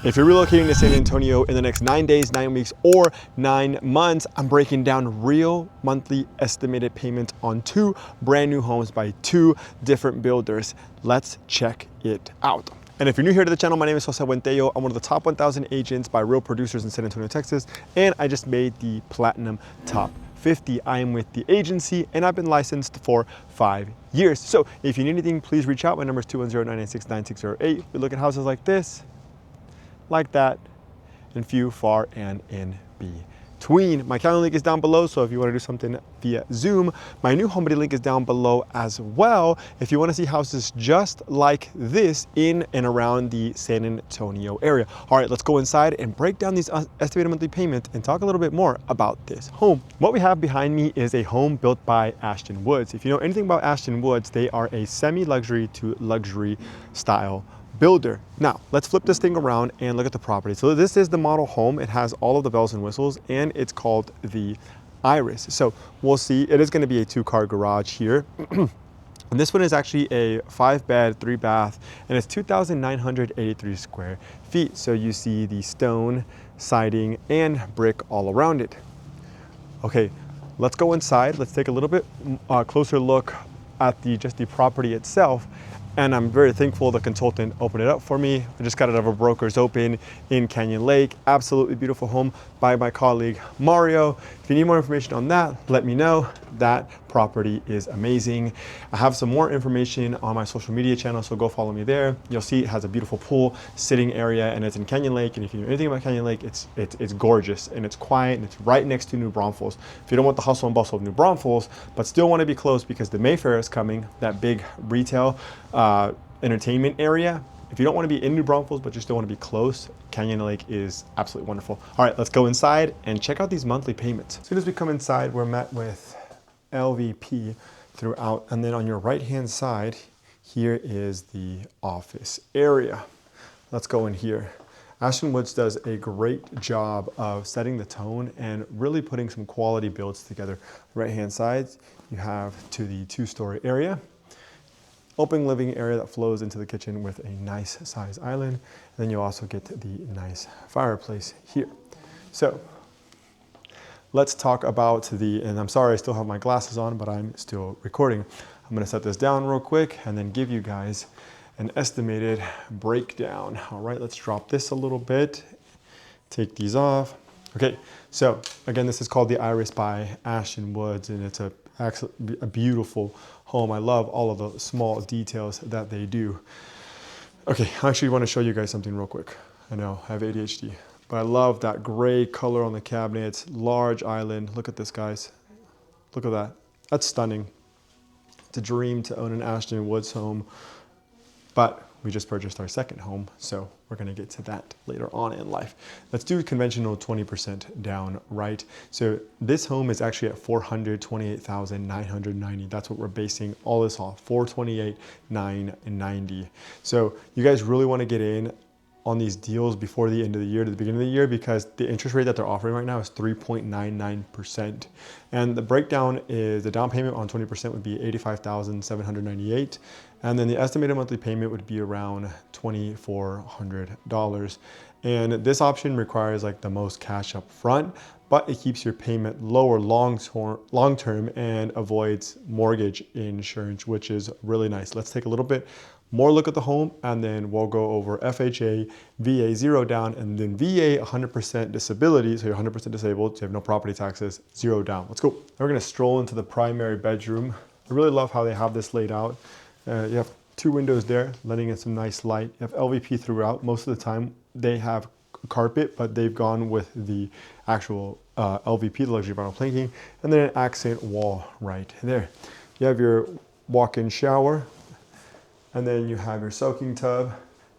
If you're relocating to San Antonio in the next 9 days, 9 weeks, or 9 months, I'm breaking down real monthly estimated payments on 2 brand new homes by 2 different builders. Let's check it out. And if you're new here to the channel, my name is Buentello. I'm one of the top 1,000 agents by real producers in San Antonio, Texas, and I just made the Platinum Top 50. I am with the agency and I've been licensed for 5 years. So if you need anything, please reach out. My number is 210-996-9608. We look at houses like this, like that, and few, far, and in between. My calendar link is down below, so if you want to do something via Zoom, my new home link is down below as well. If you want to see houses just like this in and around the San Antonio area. All right, let's go inside and break down these estimated monthly payments and talk a little bit more about this home. What we have behind me is a home built by Ashton Woods. If you know anything about Ashton Woods, they are a semi-luxury to luxury style builder. Now, let's flip this thing around and look at the property. So this is the model home. It has all of the bells and whistles, and it's called the Iris. So we'll see, it is going to be a 2-car garage here. And this one is actually a 5-bed, 3-bath, and it's 2,983 square feet. So you see the stone siding and brick all around it. Okay, let's go inside. Let's take a little bit closer look at just the property itself. And I'm very thankful the consultant opened it up for me. I just got it out of a broker's open in Canyon Lake. Absolutely beautiful home by my colleague, Mario. If you need more information on that, let me know. That property is amazing. I have some more information on my social media channel, so go follow me there. You'll see it has a beautiful pool, sitting area, and it's in Canyon Lake. And if you know anything about Canyon Lake, it's gorgeous and it's quiet and it's right next to New Braunfels. If you don't want the hustle and bustle of New Braunfels, but still want to be close because the Mayfair is coming, that big retail entertainment area. If you don't want to be in New Braunfels, but you still want to be close, Canyon Lake is absolutely wonderful. All right, let's go inside and check out these monthly payments. As soon as we come inside, we're met with LVP throughout. And then on your right-hand side, here is the office area. Let's go in here. Ashton Woods does a great job of setting the tone and really putting some quality builds together. Right-hand side, you have to the 2-story area. Open living area that flows into the kitchen with a nice size island. And then you also get the nice fireplace here. So let's talk about and I'm sorry I still have my glasses on, but I'm still recording. I'm gonna set this down real quick and then give you guys an estimated breakdown. All right, let's drop this a little bit. Take these off. Okay, so again, this is called the Iris by Ashton Woods, and it's a beautiful home. I love all of the small details that they do. Okay, I actually want to show you guys something real quick. I know I have ADHD, but I love that gray color on the cabinets, large island. Look at this, guys. Look at that. That's stunning. It's a dream to own an Ashton Woods home, but we just purchased our second home, so we're gonna get to that later on in life. Let's do conventional 20% down, right? So this home is actually at $428,990. That's what we're basing all this off, $428,990. So you guys really wanna get in on these deals before the end of the year to the beginning of the year, because the interest rate that they're offering right now is 3.99%. And the breakdown is the down payment on 20% would be $85,798. And then the estimated monthly payment would be around $2,400. And this option requires like the most cash up front, but it keeps your payment lower long term and avoids mortgage insurance, which is really nice. Let's take a little bit more look at the home, and then we'll go over FHA, VA 0 down, and then VA 100% disability. So you're 100% disabled, so you have no property taxes, 0 down. Let's go. Now we're gonna stroll into the primary bedroom. I really love how they have this laid out. You have 2 windows there, letting in some nice light. You have LVP throughout. Most of the time they have carpet, but they've gone with the actual LVP, the luxury vinyl planking, and then an accent wall right there. You have your walk-in shower, and then you have your soaking tub,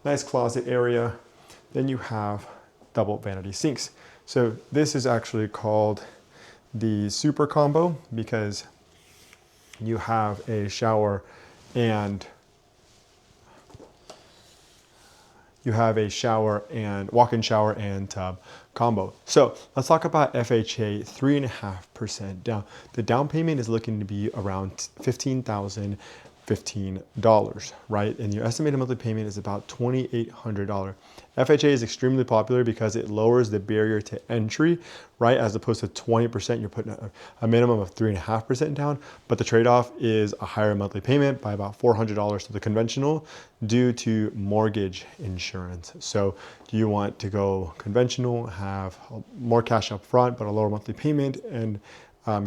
nice closet area. Then you have double vanity sinks. So this is actually called the super combo because you have a shower and walk-in shower and tub combo. So let's talk about FHA, 3.5% down. The down payment is looking to be around $15,000. $15, right? And your estimated monthly payment is about $2,800. FHA is extremely popular because it lowers the barrier to entry, right? As opposed to 20%, you're putting a minimum of 3.5% down, but the trade-off is a higher monthly payment by about $400 to the conventional due to mortgage insurance. So do you want to go conventional, have more cash up front, but a lower monthly payment and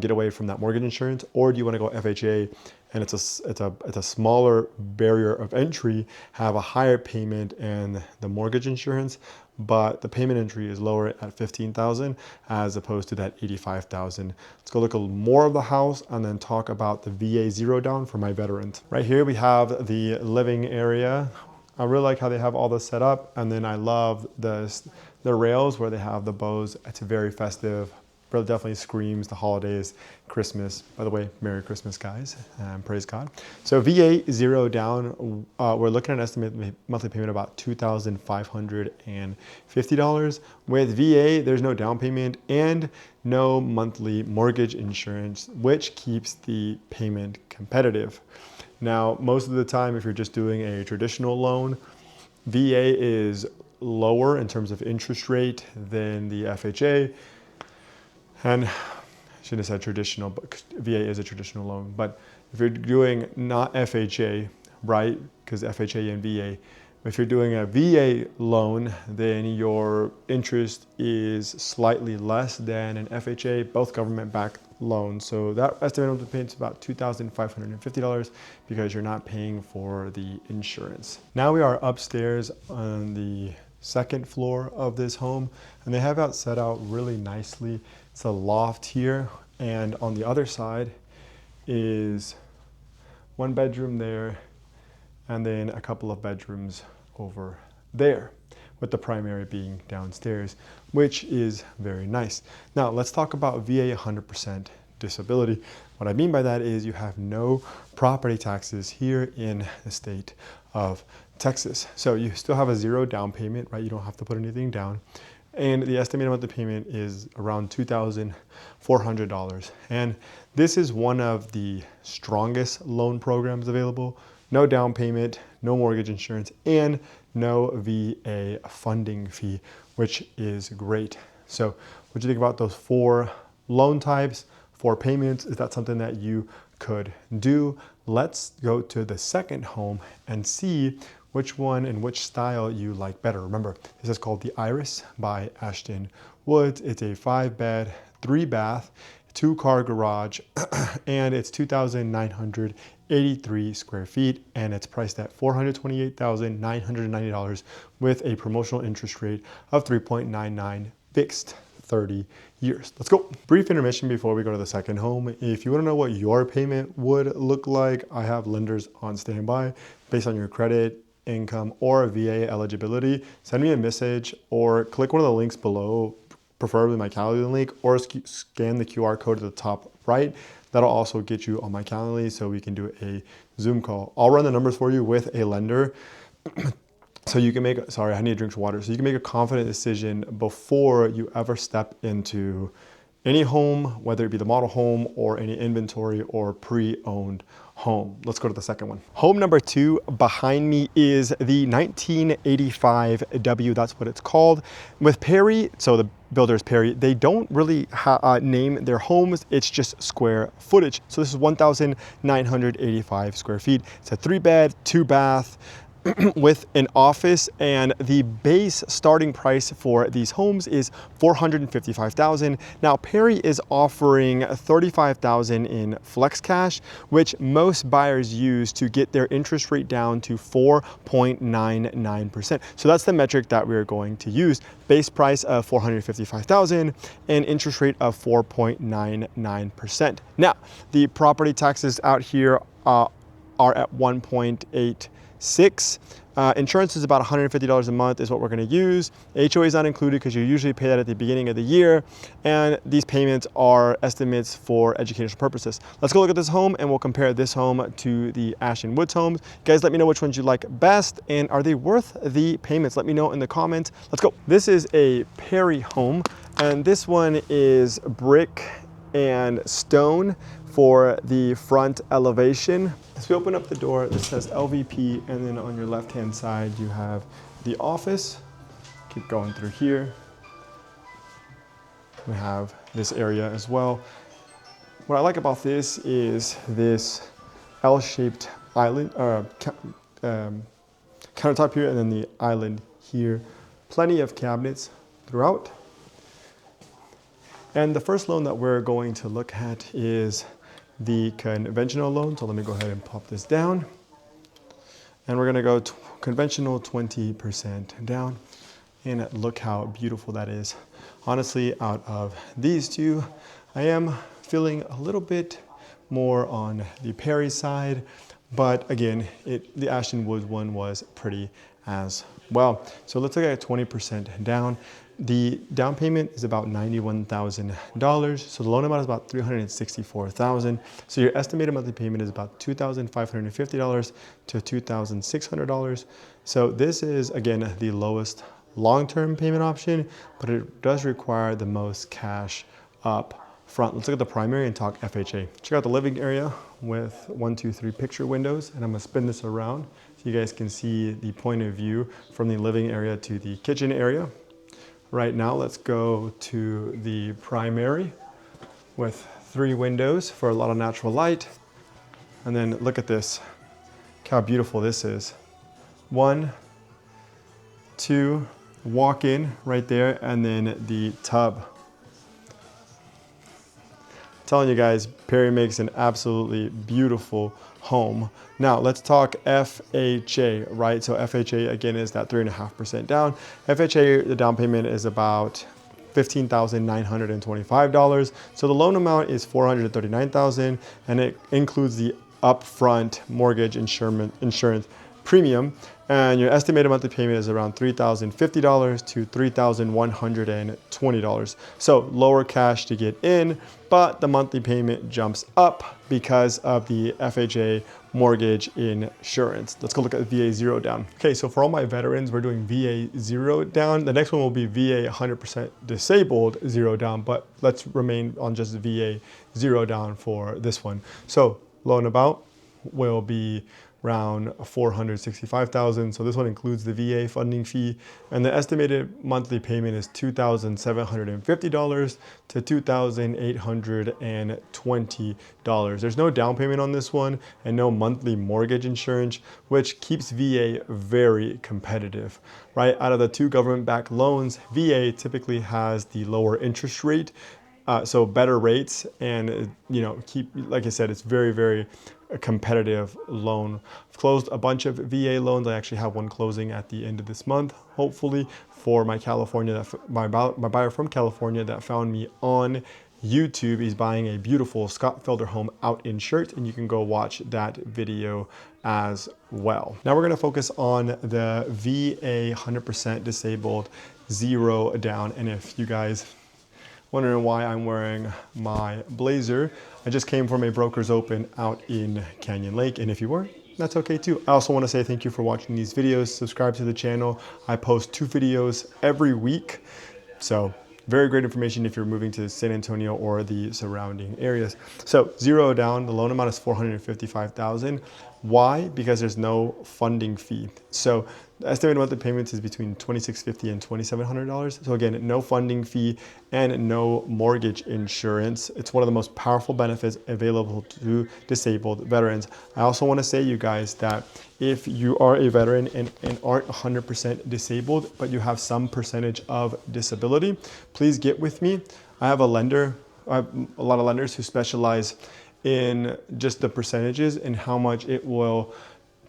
get away from that mortgage insurance? Or do you want to go FHA and it's a smaller barrier of entry, have a higher payment and the mortgage insurance, but the payment entry is lower at $15,000 as opposed to that $85,000. Let's go look a little more of the house and then talk about the VA zero down for my veterans. Right here we have the living area. I really like how they have all this set up, and then I love the rails where they have the bows. It's very festive. Really definitely screams the holidays, Christmas. By the way, Merry Christmas, guys, and praise God. So VA zero down, we're looking at an estimated monthly payment about $2,550. With VA, there's no down payment and no monthly mortgage insurance, which keeps the payment competitive. Now, most of the time, if you're just doing a traditional loan, VA is lower in terms of interest rate than the FHA. And I shouldn't have said traditional, but VA is a traditional loan. But if you're doing not FHA, right, because FHA and VA, if you're doing a VA loan, then your interest is slightly less than an FHA, both government-backed loans. So that estimated monthly payment is about $2,550 because you're not paying for the insurance. Now we are upstairs on the second floor of this home, and they have it set out really nicely. It's a loft here, and on the other side is one bedroom there, and then a couple of bedrooms over there, with the primary being downstairs, which is very nice. Now let's talk about VA 100% disability. What I mean by that is you have no property taxes here in the state of Texas. So you still have a zero down payment, right? You don't have to put anything down. And the estimated monthly payment is around $2,400. And this is one of the strongest loan programs available. No down payment, no mortgage insurance, and no VA funding fee, which is great. So what do you think about those 4 loan types, 4 payments? Is that something that you could do? Let's go to the second home and see which one and which style you like better. Remember, this is called the Iris by Ashton Woods. It's a 5-bed, 3-bath, 2-car garage, and it's 2,983 square feet, and it's priced at $428,990 with a promotional interest rate of 3.99 fixed 30 years. Let's go. Brief intermission before we go to the second home. If you want to know what your payment would look like, I have lenders on standby based on your credit, income, or VA eligibility. Send me a message or click one of the links below, preferably my Calendly link, or scan the QR code at the top right. That'll also get you on my Calendly so we can do a Zoom call. I'll run the numbers for you with a lender so you can make, sorry, I need to drink some water. So you can make a confident decision before you ever step into any home, whether it be the model home or any inventory or pre-owned home. Let's go to the second one. Home number 2 behind me is the 1985 W, that's what it's called. With Perry, so the builder is Perry, they don't really name their homes, it's just square footage. So this is 1,985 square feet. It's a 3-bed, 2-bath, with an office, and the base starting price for these homes is $455,000. Now Perry is offering $35,000 in flex cash, which most buyers use to get their interest rate down to 4.99%. So that's the metric that we're going to use. Base price of $455,000 and interest rate of 4.99%. Now the property taxes out here are at 1.86. Insurance is about $150 a month is what we're going to use. HOA is not included because you usually pay that at the beginning of the year. And these payments are estimates for educational purposes. Let's go look at this home and we'll compare this home to the Ashton Woods homes. Guys, let me know which ones you like best and are they worth the payments? Let me know in the comments. Let's go. This is a Perry home and this one is brick and stone for the front elevation. As we open up the door, this says LVP, and then on your left-hand side, you have the office. Keep going through here. We have this area as well. What I like about this is this L-shaped island, countertop here, and then the island here. Plenty of cabinets throughout. And the first loan that we're going to look at is the conventional loan. So let me go ahead and pop this down. And we're gonna go conventional 20% down. And look how beautiful that is. Honestly, out of these two, I am feeling a little bit more on the Perry side, but again, the Ashton Woods one was pretty as well. So let's look at 20% down. The down payment is about $91,000. So the loan amount is about $364,000. So your estimated monthly payment is about $2,550 to $2,600. So this is, again, the lowest long-term payment option, but it does require the most cash up front. Let's look at the primary and talk FHA. Check out the living area with 1, 2, 3 picture windows, and I'm gonna spin this around so you guys can see the point of view from the living area to the kitchen area. Right now, let's go to the primary with 3 windows for a lot of natural light. And then look at this, look how beautiful this is. 1, 2, walk in right there, and then the tub. I'm telling you guys, Perry makes an absolutely beautiful home. Now let's talk FHA, right? So FHA again is that 3.5% down. FHA, the down payment is about $15,925. So the loan amount is $439,000, and it includes the upfront mortgage insurance premium, and your estimated monthly payment is around $3,050 to $3,120. So lower cash to get in, but the monthly payment jumps up because of the FHA mortgage insurance. Let's go look at VA 0 down. Okay, so for all my veterans, we're doing VA 0 down. The next one will be VA 100% disabled 0 down, but let's remain on just VA 0 down for this one. So loan amount will be around $465,000. So this one includes the VA funding fee, and the estimated monthly payment is $2,750 to $2,820. There's no down payment on this one and no monthly mortgage insurance, which keeps VA very competitive, right? Out of the 2 government-backed loans, VA typically has the lower interest rate, so better rates, and like I said, it's very, very a competitive loan. I've closed a bunch of VA loans. I actually have one closing at the end of this month, hopefully, for my my buyer from California that found me on YouTube. He's buying a beautiful Scott Felder home out in Shirt, and you can go watch that video as well. Now we're going to focus on the VA 100% disabled 0 down, and if you guys wondering why I'm wearing my blazer, I just came from a broker's open out in Canyon Lake, and if you weren't, that's okay too. I also want to say thank you for watching these videos. Subscribe to the channel. I post 2 videos every week, so very great information if you're moving to San Antonio or the surrounding areas. So 0 down, the loan amount is $455,000. Why? Because there's no funding fee. So the estimated monthly payments is between $2,650 and $2,700. So again, no funding fee and no mortgage insurance. It's one of the most powerful benefits available to disabled veterans. I also want to say, you guys, that if you are a veteran and aren't 100% disabled, but you have some percentage of disability, please get with me. I have a lender, I have a lot of lenders who specialize in just the percentages and how much it will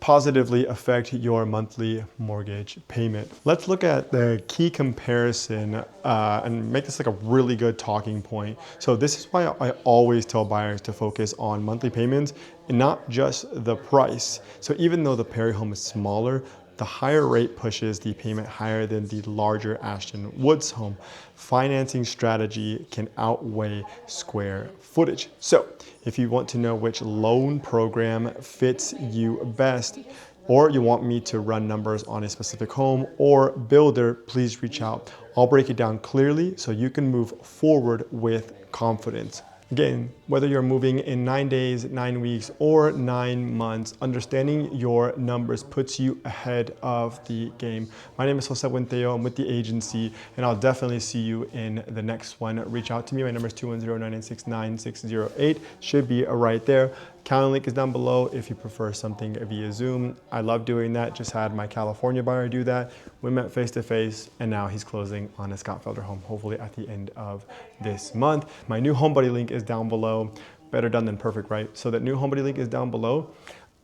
positively affect your monthly mortgage payment. Let's look at the key comparison and make this like a really good talking point. So this is why I always tell buyers to focus on monthly payments and not just the price. So even though the Perry home is smaller, the higher rate pushes the payment higher than the larger Ashton Woods home. Financing strategy can outweigh square footage. So if you want to know which loan program fits you best, or you want me to run numbers on a specific home or builder, please reach out. I'll break it down clearly so you can move forward with confidence. Again, whether you're moving in 9 days, 9 weeks, or 9 months, understanding your numbers puts you ahead of the game. My name is Jose Buenteo. I'm with the agency, and I'll definitely see you in the next one. Reach out to me. My number is 210-996-9608. Should be right there. Calendar link is down below if you prefer something via Zoom. I love doing that. Just had my California buyer do that. We met face to face, and now he's closing on a Scott Felder home, hopefully at the end of this month. My new home buddy link is down below. Better done than perfect, right? So that new home buddy link is down below.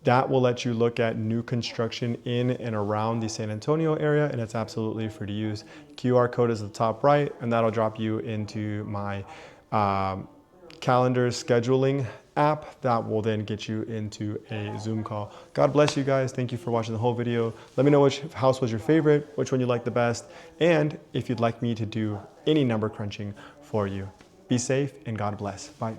That will let you look at new construction in and around the San Antonio area, and it's absolutely free to use. QR code is at the top right, and that'll drop you into my calendar scheduling app that will then get you into a Zoom call. God bless you guys. Thank you for watching the whole video. Let me know which house was your favorite, which one you liked the best, and if you'd like me to do any number crunching for you. Be safe and God bless. Bye.